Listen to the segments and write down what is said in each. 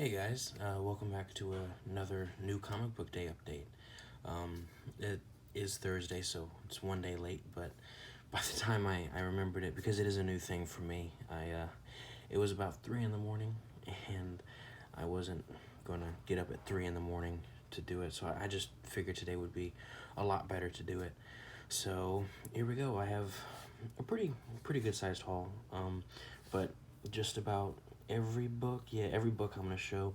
Hey guys, welcome back to another new comic book day update. It is Thursday, so it's one day late, but by the time I remembered it, because it is a new thing for me, it was about 3 in the morning, and I wasn't gonna get up at 3 in the morning to do it, so I just figured today would be a lot better to do it. So here we go. I have a pretty good sized haul, but just about every book I'm gonna show,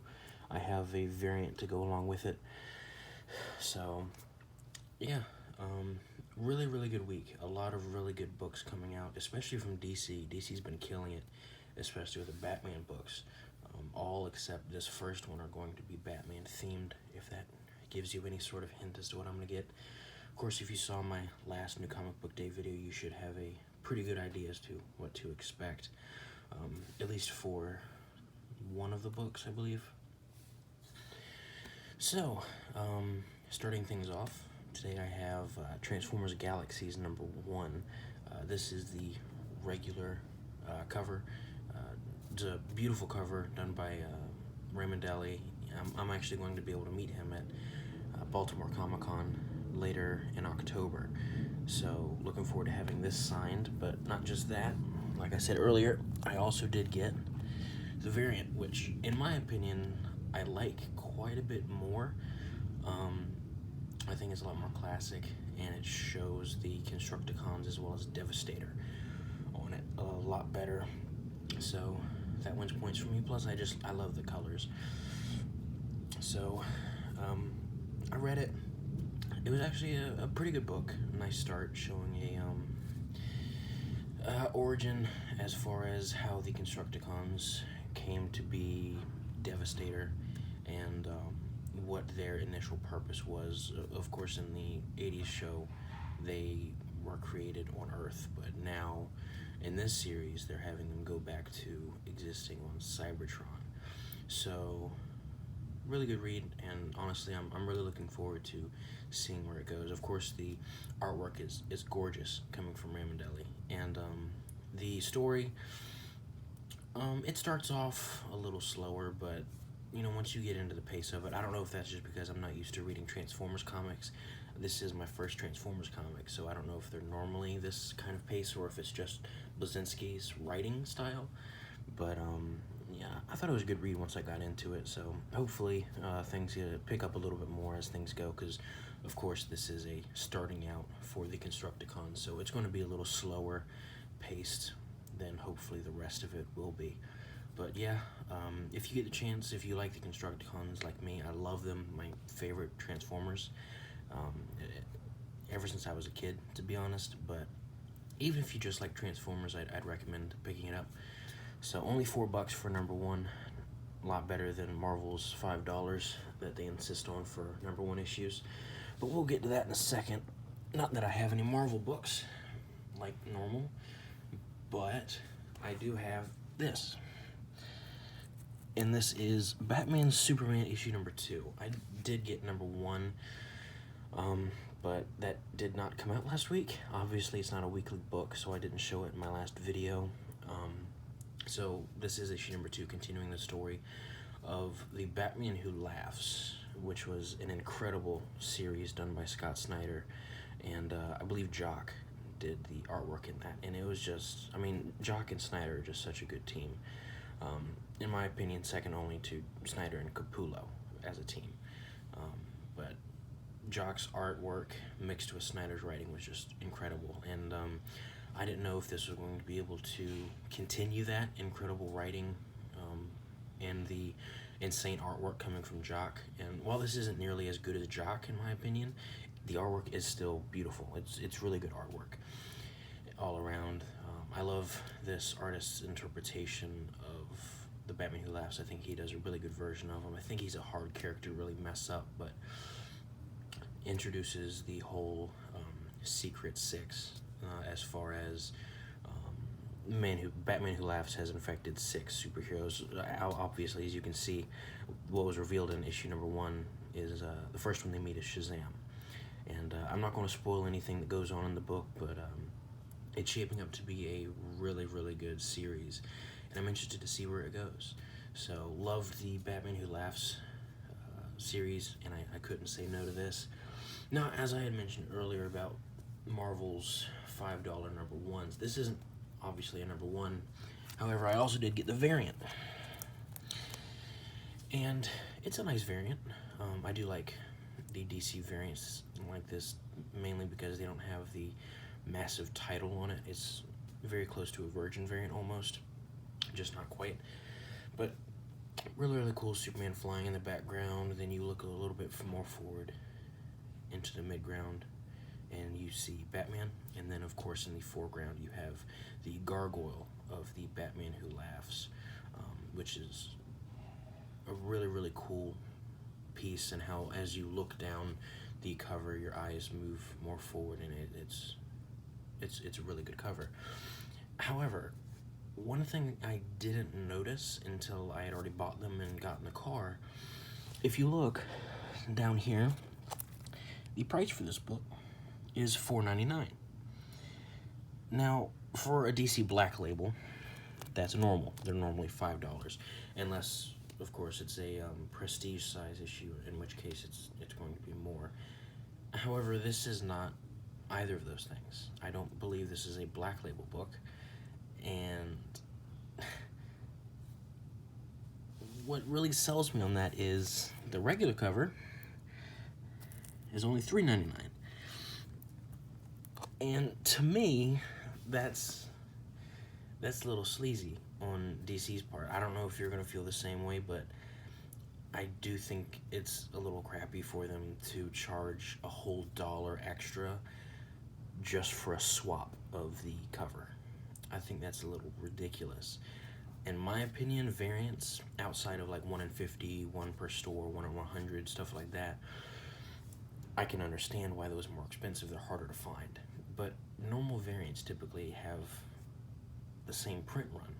I have a variant to go along with it. So yeah, really good week. A lot of really good books coming out, especially from DC's been killing it, especially with the Batman books. All except this first one are going to be Batman themed, if that gives you any sort of hint as to what I'm gonna get. Of course, if you saw my last new comic book day video, you should have a pretty good idea as to what to expect, at least for one of the books, I believe. So, starting things off, today I have Transformers Galaxies #1. This is the regular cover. It's a beautiful cover done by Raymond Daly. I'm actually going to be able to meet him at Baltimore Comic-Con later in October. So looking forward to having this signed, but not just that. Like I said earlier, I also did get the variant, which in my opinion, I like quite a bit more. I think it's a lot more classic, and it shows the Constructicons as well as Devastator on it a lot better. So that wins points for me. Plus, I love the colors. So I read it. It was actually a pretty good book. Nice start, showing a origin as far as how the Constructicons came to be Devastator, and what their initial purpose was. Of course, in the 80s show, they were created on Earth, but now in this series, they're having them go back to existing on Cybertron. So really good read, and honestly, I'm really looking forward to seeing where it goes. Of course, the artwork is gorgeous, coming from Raymond Daly, and the story, it starts off a little slower, but you know, once you get into the pace of it, I don't know if that's just because I'm not used to reading Transformers comics. This is my first Transformers comic, so I don't know if they're normally this kind of pace or if it's just Blazinski's writing style. But yeah, I thought it was a good read once I got into it, so hopefully things pick up a little bit more as things go, because of course this is a starting out for the Constructicons, so it's going to be a little slower paced than hopefully the rest of it will be. But yeah, if you get the chance, if you like the Constructicons like me, I love them, my favorite Transformers, ever since I was a kid, to be honest. But even if you just like Transformers, I'd recommend picking it up. So only $4 for #1, a lot better than Marvel's $5 that they insist on for #1 issues. But we'll get to that in a second. Not that I have any Marvel books like normal, but I do have this. And this is Batman Superman issue #2. I did get #1, but that did not come out last week. Obviously, it's not a weekly book, so I didn't show it in my last video. So this is issue #2, continuing the story of the Batman Who Laughs, which was an incredible series done by Scott Snyder, and I believe Jock did the artwork in that, and it was just, I mean, Jock and Snyder are just such a good team. In my opinion, second only to Snyder and Capullo as a team. But Jock's artwork mixed with Snyder's writing was just incredible, and I didn't know if this was going to be able to continue that incredible writing and the insane artwork coming from Jock. And while this isn't nearly as good as Jock, in my opinion, the artwork is still beautiful. It's really good artwork all around. I love this artist's interpretation of the Batman Who Laughs. I think he does a really good version of him. I think he's a hard character to really mess up, but introduces the whole Secret Six, as far as Batman Who Laughs has infected 6 superheroes. Obviously, as you can see, what was revealed in issue #1 is the first one they meet is Shazam. And I'm not going to spoil anything that goes on in the book, but it's shaping up to be a really good series, and I'm interested to see where it goes. So, loved the Batman Who Laughs series, and I couldn't say no to this. Now, as I had mentioned earlier about Marvel's $5 number ones, this isn't obviously a number one. However, I also did get the variant. And it's a nice variant. I do like the DC variants like this, mainly because they don't have the massive title on it. It's very close to a Virgin variant almost, just not quite. But really, really cool. Superman flying in the background. Then you look a little bit more forward into the midground, and you see Batman. And then, of course, in the foreground, you have the gargoyle of the Batman Who Laughs, which is a really, really cool piece. And how, as you look down the cover, your eyes move more forward, and it's a really good cover. However, one thing I didn't notice until I had already bought them and got in the car, if you look down here, the price for this book is $4.99. Now, for a DC Black Label, that's normal. They're normally $5, unless, of course, it's a prestige size issue, in which case it's going to be more. However, this is not either of those things. I don't believe this is a Black Label book, and what really sells me on that is the regular cover is only $3.99. And to me, that's a little sleazy on DC's part. I don't know if you're going to feel the same way, but I do think it's a little crappy for them to charge a whole $1 extra just for a swap of the cover. I think that's a little ridiculous. In my opinion, variants outside of like 1 in 50, 1 per store, 1 in 100, stuff like that, I can understand why those are more expensive. They're harder to find. But normal variants typically have the same print run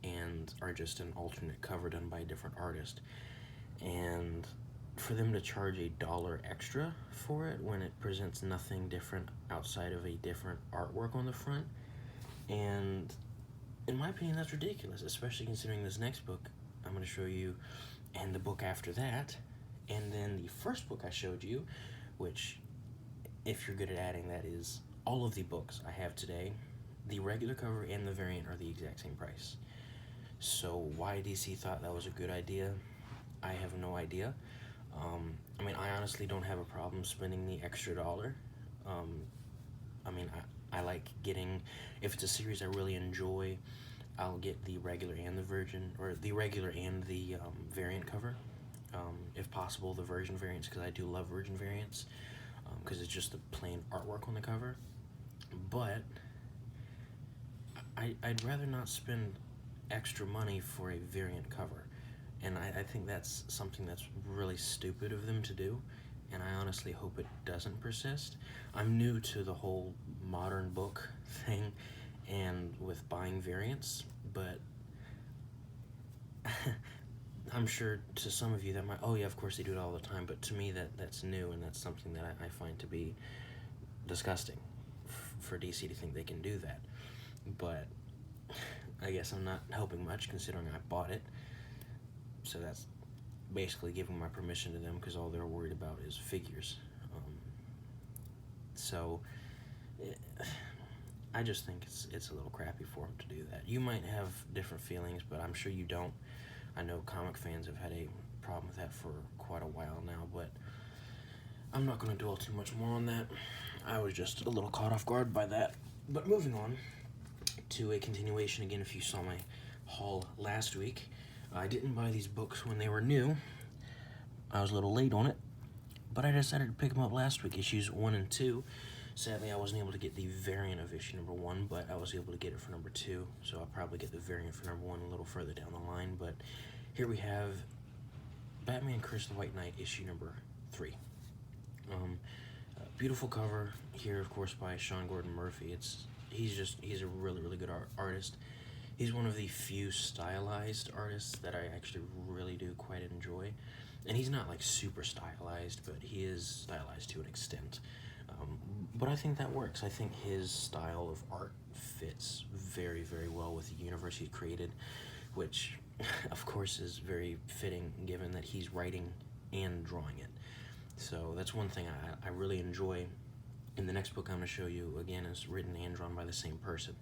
and are just an alternate cover done by a different artist. And for them to charge $1 extra for it when it presents nothing different outside of a different artwork on the front, and in my opinion, that's ridiculous, especially considering this next book I'm going to show you, and the book after that, and then the first book I showed you, which, if you're good at adding, that is all of the books I have today. The regular cover and the variant are the exact same price. So why DC thought that was a good idea, I have no idea. I mean, I honestly don't have a problem spending the extra $1. I mean, I like getting, if it's a series I really enjoy, I'll get the regular and the Virgin, or the regular and the variant cover. If possible, the Virgin variants, because I do love Virgin variants, because it's just the plain artwork on the cover. But I'd rather not spend extra money for a variant cover. And I think that's something that's really stupid of them to do, and I honestly hope it doesn't persist. I'm new to the whole modern book thing and with buying variants, but I'm sure to some of you that might, oh yeah, of course they do it all the time, but to me that's new, and that's something that I find to be disgusting for DC to think they can do that. But I guess I'm not helping much considering I bought it. So that's basically giving my permission to them, because all they're worried about is figures. I just think it's a little crappy for them to do that. You might have different feelings, but I'm sure you don't. I know comic fans have had a problem with that for quite a while now, but I'm not going to dwell too much more on that. I was just a little caught off guard by that. But moving on to a continuation again, if you saw my haul last week, I didn't buy these books when they were new. I was a little late on it, but I decided to pick them up last week, issues 1 and 2. Sadly, I wasn't able to get the variant of issue number 1, but I was able to get it for number 2, so I'll probably get the variant for number 1 a little further down the line. But here we have Batman Curse the White Knight, issue number 3. Beautiful cover here, of course, by Sean Gordon Murphy. He's a really, really good artist. He's one of the few stylized artists that I actually really do quite enjoy. And he's not like super stylized, but he is stylized to an extent. But I think that works. I think his style of art fits very, very well with the universe he created, which of course, is very fitting given that he's writing and drawing it. So that's one thing I really enjoy. In the next book I'm going to show you, again, is written and drawn by the same person.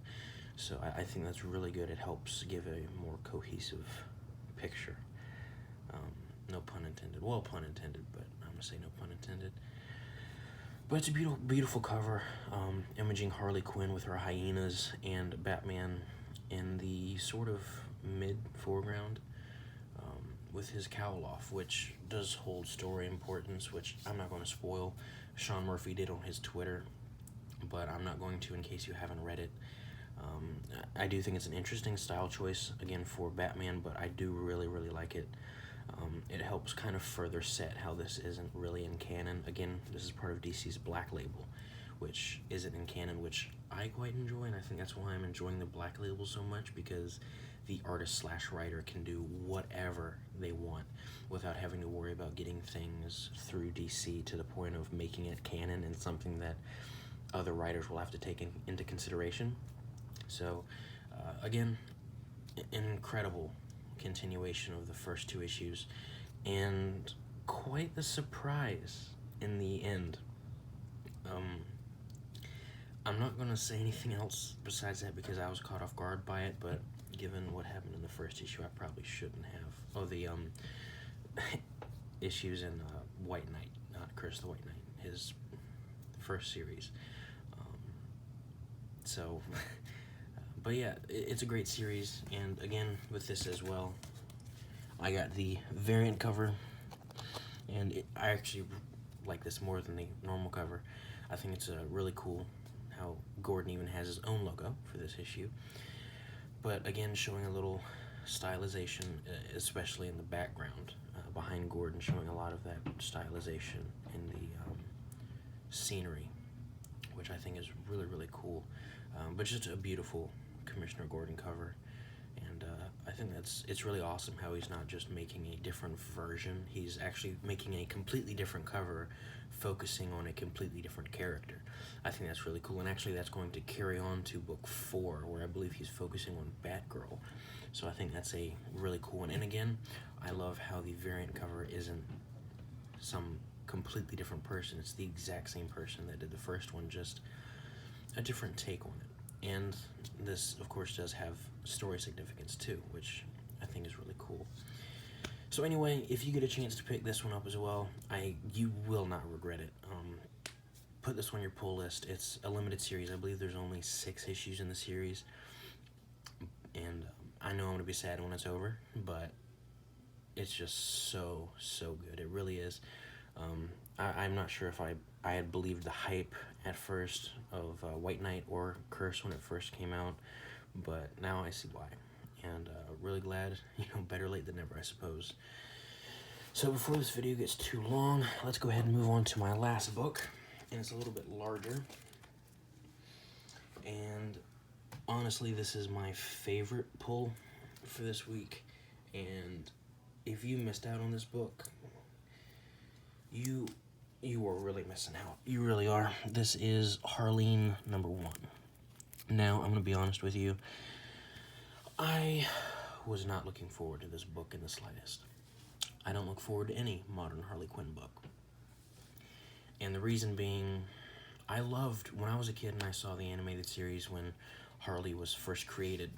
So I think that's really good. It helps give a more cohesive picture. No pun intended. Well, pun intended, but I'm going to say no pun intended. But it's a beautiful, beautiful cover. Imaging Harley Quinn with her hyenas and Batman in the sort of mid-foreground with his cowl off, which does hold story importance, which I'm not going to spoil. Sean Murphy did on his Twitter, but I'm not going to in case you haven't read it. I do think it's an interesting style choice, again, for Batman, but I do really, really like it. It helps kind of further set how this isn't really in canon. Again, this is part of DC's Black Label, which isn't in canon, which I quite enjoy, and I think that's why I'm enjoying the Black Label so much, because the artist/writer can do whatever they want without having to worry about getting things through DC to the point of making it canon and something that other writers will have to take into consideration. So, again, incredible continuation of the first two issues, and quite the surprise in the end. I'm not going to say anything else besides that because I was caught off guard by it, but given what happened in the first issue, I probably shouldn't have. Oh, the issues in White Knight, not Curse the White Knight, his first series. So, but yeah, it's a great series, and again, with this as well, I got the variant cover, and I actually like this more than the normal cover. I think it's really cool how Gordon even has his own logo for this issue. But again, showing a little stylization, especially in the background, behind Gordon, showing a lot of that stylization in the scenery, which I think is really, really cool. But just a beautiful Commissioner Gordon cover. And I think it's really awesome how he's not just making a different version, he's actually making a completely different cover, focusing on a completely different character. I think that's really cool, and actually that's going to carry on to book 4, where I believe he's focusing on Batgirl. So I think that's a really cool one. And again, I love how the variant cover isn't some completely different person. It's the exact same person that did the first one, just a different take on it. And this, of course, does have story significance too, which I think is really cool. So anyway, if you get a chance to pick this one up as well, you will not regret it. Put this on your pull list. It's a limited series. I believe there's only 6 issues in the series, and I know I'm gonna be sad when it's over, but it's just so good. It really is. I'm not sure if I had believed the hype at first of White Knight or Curse when it first came out, but now I see why, and really glad, better late than never, I suppose. So before this video gets too long, let's go ahead and move on to my last book, and it's a little bit larger, and honestly, this is my favorite pull for this week, and if you missed out on this book, you are really missing out. You really are. This is Harleen #1. Now, I'm going to be honest with you. I was not looking forward to this book in the slightest. I don't look forward to any modern Harley Quinn book. And the reason being, I loved, when I was a kid and I saw the animated series when Harley was first created,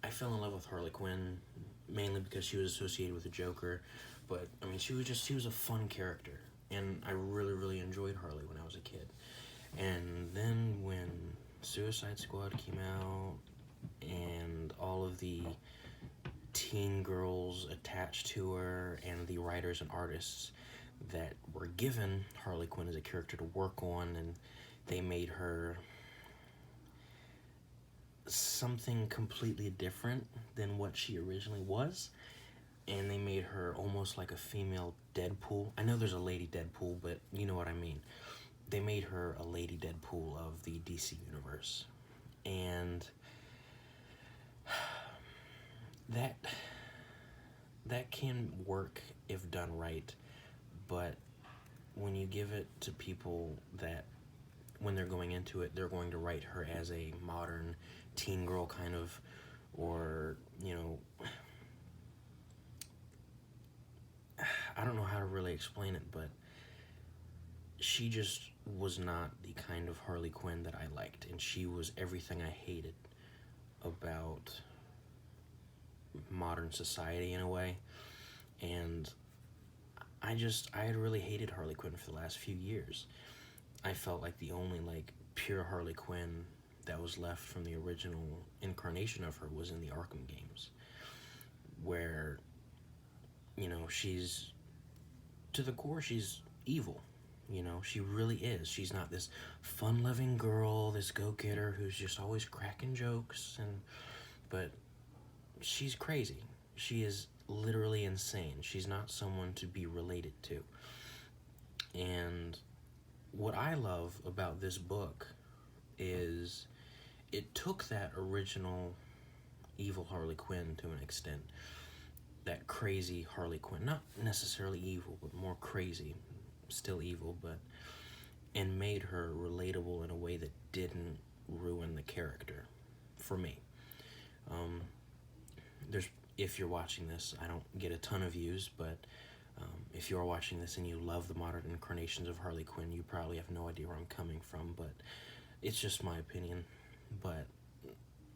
I fell in love with Harley Quinn, mainly because she was associated with the Joker. But, I mean, she was a fun character, and I really, really enjoyed Harley when I was a kid. And then when Suicide Squad came out, and all of the teen girls attached to her, and the writers and artists that were given Harley Quinn as a character to work on, and they made her something completely different than what she originally was. And they made her almost like a female Deadpool. I know there's a lady Deadpool, but you know what I mean. They made her a lady Deadpool of the DC universe. And that can work if done right, but when you give it to people that, when they're going into it, they're going to write her as a modern teen girl kind of or, I don't know how to really explain it, but she just was not the kind of Harley Quinn that I liked, and she was everything I hated about modern society in a way. And I had really hated Harley Quinn for the last few years. I felt like the only like pure Harley Quinn that was left from the original incarnation of her was in the Arkham games, where she's, to the core, she's evil. She really is. She's not this fun-loving girl, this go-getter who's just always cracking jokes, but she's crazy. She is literally insane. She's not someone to be related to. And what I love about this book is it took that original evil Harley Quinn to an extent, that crazy Harley Quinn, not necessarily evil, but more crazy, still evil, and made her relatable in a way that didn't ruin the character for me. There's If you're watching this, I don't get a ton of views, but if you're watching this and you love the modern incarnations of Harley Quinn, you probably have no idea where I'm coming from, but it's just my opinion. But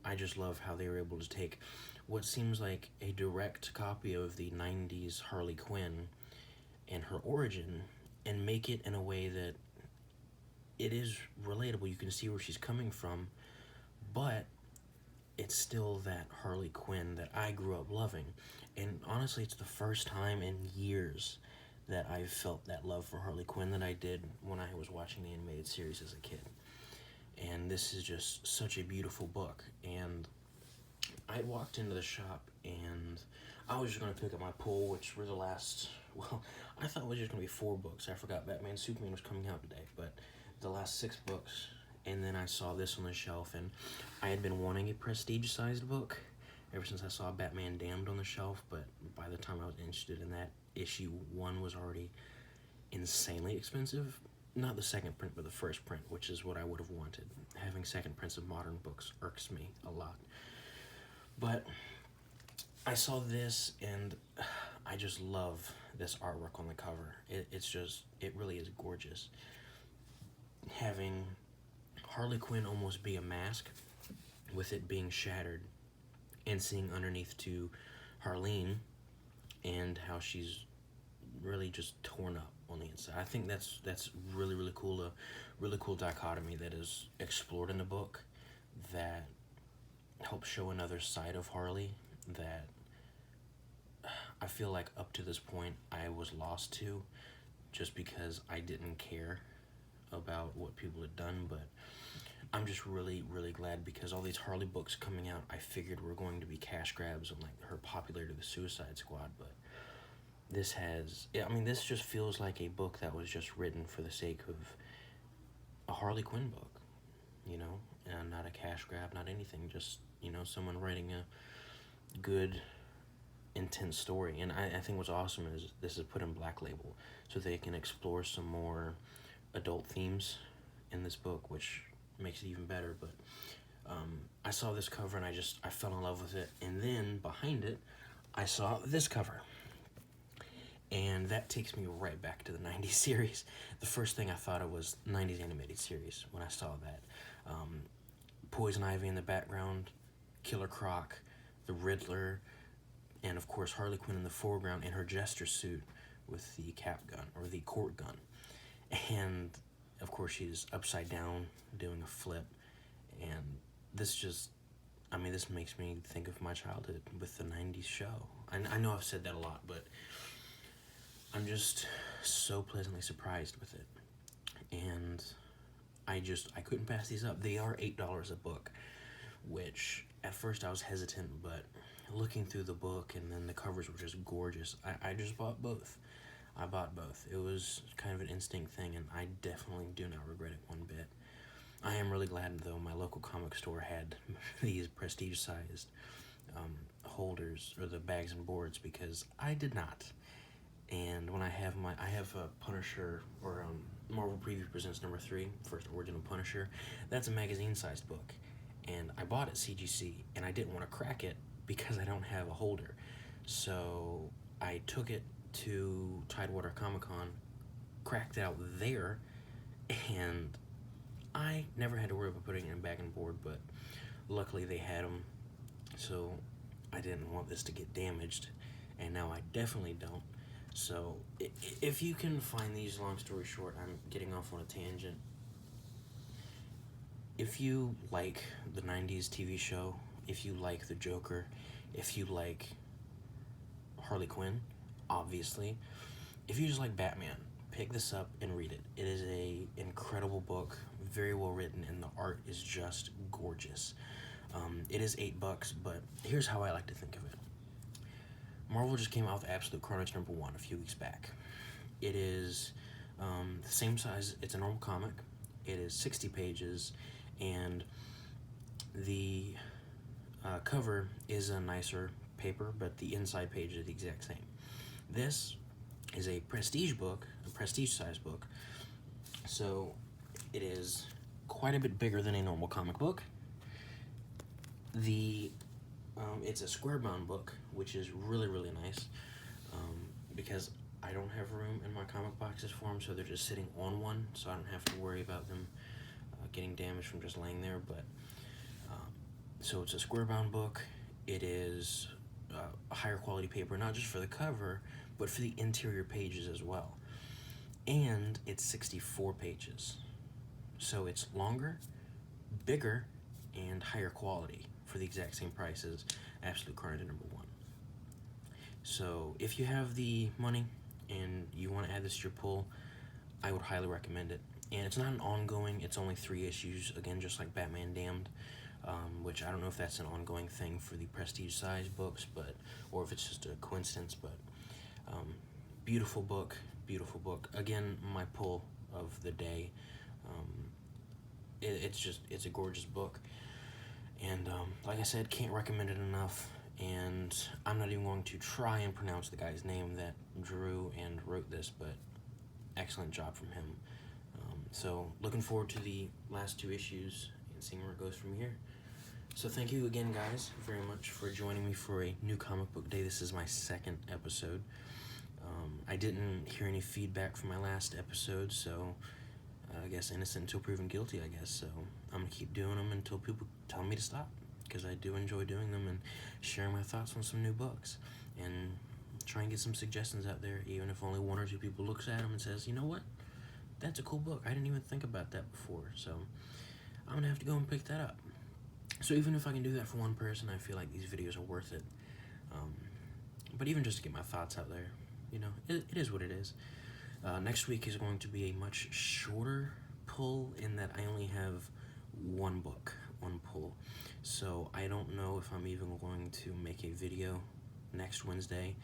I just love how they were able to take what seems like a direct copy of the 90s Harley Quinn and her origin and make it in a way that it is relatable. You can see where she's coming from, but it's still that Harley Quinn that I grew up loving. And honestly, it's the first time in years that I've felt that love for Harley Quinn that I did when I was watching the animated series as a kid. And this is just such a beautiful book. And I walked into the shop and I was just going to pick up my pull, which were the last, I thought it was just going to be 4 books. I forgot Batman Superman was coming out today, but the last 6 books. And then I saw this on the shelf, and I had been wanting a prestige-sized book ever since I saw Batman Damned on the shelf, but by the time I was interested in that, issue 1 was already insanely expensive. Not the second print, but the first print, which is what I would have wanted. Having second prints of modern books irks me a lot. But I saw this, and I just love this artwork on the cover. It really is gorgeous. Having Harley Quinn almost be a mask, with it being shattered, and seeing underneath to Harleen, and how she's really just torn up on the inside. I think that's really, really cool. A really cool dichotomy that is explored in the book that helps show another side of Harley that I feel like up to this point I was lost to, just because I didn't care about what people had done. But I'm just really, really glad, because all these Harley books coming out, I figured were going to be cash grabs on like her popularity to the Suicide Squad, but this just feels like a book that was just written for the sake of a Harley Quinn book, and not a cash grab, not anything, just, someone writing a good, intense story. And I think what's awesome is this is put in Black Label, so they can explore some more adult themes in this book, which makes it even better. But I saw this cover and I fell in love with it. And then behind it, I saw this cover. And that takes me right back to the 90s series. The first thing I thought of was 90s animated series when I saw that. Poison Ivy in the background, Killer Croc, the Riddler, and of course Harley Quinn in the foreground in her jester suit with the cap gun, or the court gun. And of course she's upside down doing a flip. And this makes me think of my childhood with the 90s show. I know I've said that a lot, but I'm just so pleasantly surprised with it. And I couldn't pass these up. They are $8 a book, which at first I was hesitant, but looking through the book and then the covers were just gorgeous. I just bought both. I bought both. It was kind of an instinct thing, and I definitely do not regret it one bit. I am really glad, though, my local comic store had these prestige-sized holders, or the bags and boards, because I did not. And when I have a Punisher, or Marvel Preview Presents #3, first original Punisher. That's a magazine-sized book, and I bought it CGC, and I didn't want to crack it because I don't have a holder. So I took it to Tidewater Comic Con, cracked it out there, and I never had to worry about putting it in bag and board, but luckily they had them, so I didn't want this to get damaged, and now I definitely don't. So if you can find these, long story short, I'm getting off on a tangent. If you like the 90s TV show, if you like the Joker, if you like Harley Quinn, obviously, if you just like Batman, pick this up and read it. It is a incredible book, very well written, and the art is just gorgeous. It is $8, but here's how I like to think of it. Marvel just came out with Absolute Carnage #1 a few weeks back. It is the same size, it's a normal comic. It is 60 pages, and the cover is a nicer paper, but the inside page is the exact same. This is a prestige book, a prestige size book, so it is quite a bit bigger than a normal comic book. It's a square bound book, which is really, really nice, because I don't have room in my comic boxes for them, so they're just sitting on one, so I don't have to worry about them getting damaged from just laying there. But so it's a square bound book. It is a higher quality paper, not just for the cover, but for the interior pages as well. And it's 64 pages, so it's longer, bigger, and higher quality for the exact same price as Absolute Carnage #1. So if you have the money and you want to add this to your pull, I would highly recommend it. And it's not an ongoing, it's only 3 issues, again, just like Batman Damned, which I don't know if that's an ongoing thing for the prestige size books, but or if it's just a coincidence, but beautiful book, beautiful book. Again, my pull of the day. It's a gorgeous book, and like I said, can't recommend it enough. And I'm not even going to try and pronounce the guy's name that drew and wrote this, but excellent job from him. So looking forward to the last 2 issues and seeing where it goes from here. So thank you again, guys, very much for joining me for a new comic book day. This is my 2nd episode. I didn't hear any feedback from my last episode, so I guess innocent until proven guilty, I guess. So I'm going to keep doing them until people tell me to stop, because I do enjoy doing them and sharing my thoughts on some new books, and try and get some suggestions out there, even if only 1 or 2 people looks at them and says, you know what, that's a cool book, I didn't even think about that before. So I'm going to have to go and pick that up. So even if I can do that for 1 person, I feel like these videos are worth it. But even just to get my thoughts out there, you know, it is what it is. Next week is going to be a much shorter pull, in that I only have 1 book, 1 pull. So I don't know if I'm even going to make a video next Wednesday.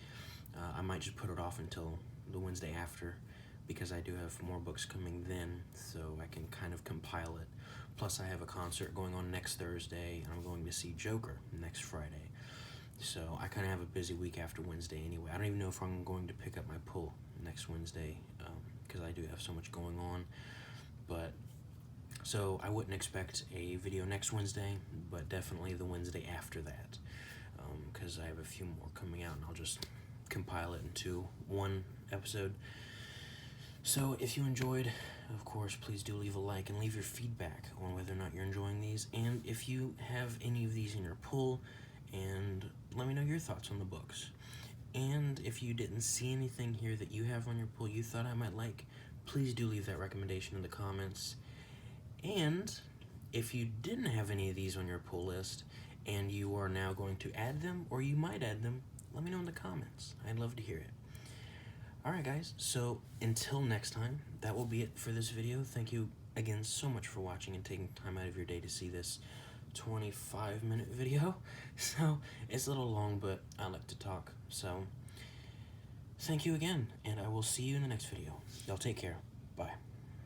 I might just put it off until the Wednesday after, because I do have more books coming then, so I can kind of compile it. Plus I have a concert going on next Thursday, and I'm going to see Joker next Friday. So I kind of have a busy week after Wednesday anyway. I don't even know if I'm going to pick up my pull next Wednesday, because I do have so much going on. But so I wouldn't expect a video next Wednesday, but definitely the Wednesday after that, because I have a few more coming out, and I'll just compile it into 1 episode. So if you enjoyed, of course, please do leave a like and leave your feedback on whether or not you're enjoying these, and if you have any of these in your pull, and let me know your thoughts on the books. And if you didn't see anything here that you have on your pull you thought I might like, please do leave that recommendation in the comments. And if you didn't have any of these on your pull list and you are now going to add them, or you might add them, let me know in the comments. I'd love to hear it. Alright guys, so until next time, that will be it for this video. Thank you again so much for watching and taking time out of your day to see this 25-minute video. So it's a little long, but I like to talk. So thank you again, and I will see you in the next video. Y'all take care. Bye.